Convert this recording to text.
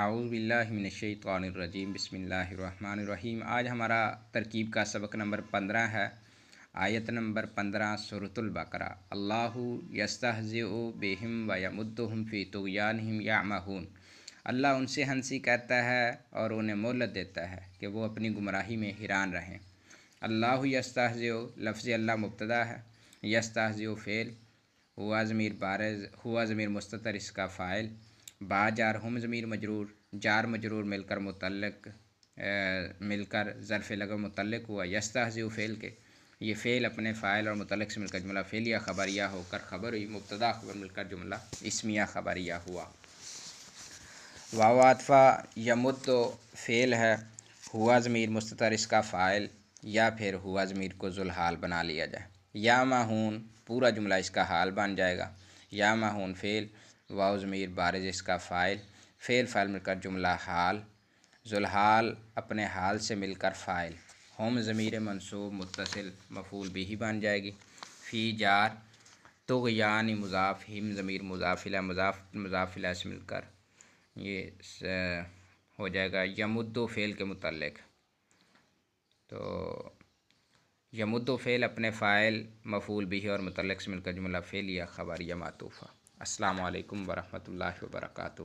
اعوذ باللہ من الشیطان الرجیم بسم اللہ الرحمن الرحیم۔ آج ہمارا ترکیب کا سبق نمبر 15 ہے، آیت نمبر 15 سورۃ البقرہ۔ اللہ یستہزئ بہم ویمدہم فی طغیانہم یعمہون۔ اللہ ان سے ہنسی کرتا ہے اور انہیں مہلت دیتا ہے کہ وہ اپنی گمراہی میں حیران رہیں۔ اللہ یستہزئ، لفظ اللہ مبتدا ہے، یستہزئ فعل، ہوا ضمیر بارز، ہوا ضمیر مستتر اس کا فاعل، با جار ہم ضمیر مجرور، جار مجرور مل کر ظرف لغو متعلق ہوا یستہزئ فعل کے۔ یہ فعل اپنے فاعل اور متعلق سے مل کر جملہ فعلیہ خبریہ ہو کر خبر ہوئی، مبتدا خبر مل کر جملہ اسمیہ خبریہ ہوا۔ واو عاطفہ یمد فعل ہے، ہوا ضمیر مستتر اس کا فاعل، یا پھر ہوا ضمیر کو ذوالحال بنا لیا جائے۔ یا ماہون پورا جملہ اس کا حال بن جائے گا۔ یا ماہون فعل، واو ضمیر بارز اس کا فاعل، فعل فاعل مل کر جملہ حال، ذوالحال اپنے حال سے مل کر فاعل، ہم ضمیر منصوب متصل مفعول بھی بن جائے گی۔ فی جار، طغیان مضاف، ہم ضمیر مضاف الیہ، مضاف الیہ سے مل کر یہ ہو جائے گا یمد فعل کے متعلق۔ تو یمد فعل اپنے فاعل، مفعول بھی اور متعلق سے مل کر جملہ فعلیہ خبریہ معطوفہ۔ السلام علیکم ورحمۃ اللہ وبرکاتہ۔